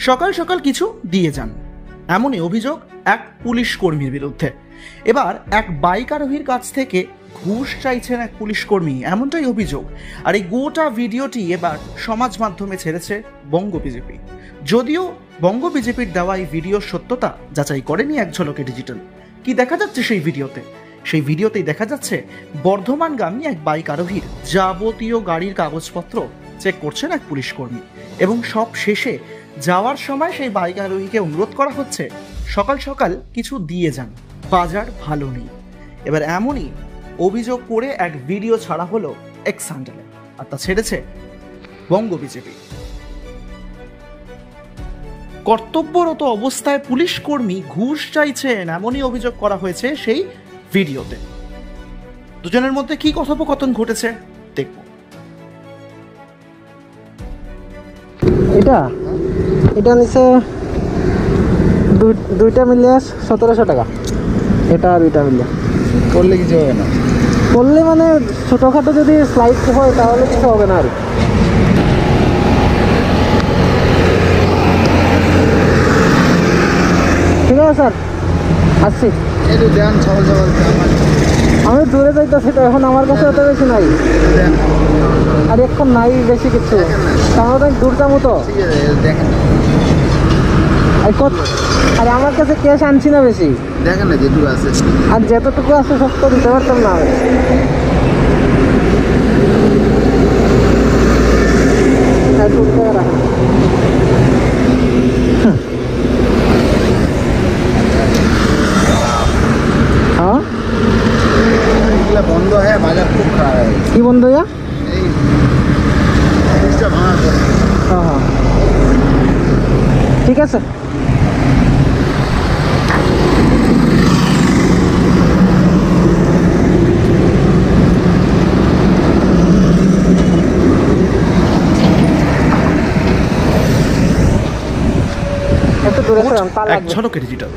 সকাল সকাল কিছু দিয়ে যান, এমনই অভিযোগ এক পুলিশ কর্মীর বিরুদ্ধে। এবার এক বাইক আরোহীর কাছ থেকে ঘুষ চাইছেন এক পুলিশ কর্মী, এমনটাই অভিযোগ। আর এই গোটা ভিডিওটি এবার সমাজ মাধ্যমে ছেড়েছে বঙ্গ বিজেপি। যদিও বঙ্গ বিজেপির দেওয়া এই ভিডিওর সত্যতা যাচাই করেনি এক ঝলকে ডিজিটাল। কি দেখা যাচ্ছে সেই ভিডিওতে? সেই ভিডিওতেই দেখা যাচ্ছে বর্ধমানগামী এক বাইক আরোহীর যাবতীয় গাড়ির কাগজপত্র চেক করছেন এক পুলিশ কর্মী, এবং সব শেষে যাওয়ার সময় সেই বাইক আরোহীকে অনুরোধ করা হচ্ছে সকাল সকাল কিছু দিয়ে যান, বাজার ভালো নেই। এবার এমনই অভিযোগ করে এক ভিডিও ছাড়া হলো এক্স হ্যান্ডেলে, আর তা ছেড়েছে বঙ্গ বিজেপি। কর্তব্যরত অবস্থায় পুলিশ কর্মী ঘুষ চাইছেন, এমনই অভিযোগ করা হয়েছে সেই ভিডিওতে। দুজনের মধ্যে কি কথোপকথন ঘটেছে দেখব। এটা নিচে দুইটা মিলিয়ে 1700 টাকা। এটা আর দুইটা মিলিয়ে করলে কিছু হবে না। করলে মানে ছোটোখাটো যদি স্লাইড হয় তাহলে কিছু হবে না। আর ঠিক আছে স্যার, আসছি। একটু দেন সকাল সকাল। আমি দূরে যাইতেছি তো, এখন আমার কাছে অত বেশি নাই। আর এখন নাই বেশি কিছু, তাহলে তো দূর যাবো তো। দেখেন আর আমার কাছে ক্যাশ আনছি না বেশি, দেখেন না যেটুকু আছে। আর যতটুকু আছে সব তো দিতে পারতাম না আমি। हाँ বন্ধ হ্যাঁ, বাজার খুব খারাপ। কি বন্ধ হইয়া? এই জিনিসটা ভাঙার পরে। হ্যাঁ হ্যাঁ, ঠিক আছে। একটু দূরে এক ঝলকে ডিজিটাল।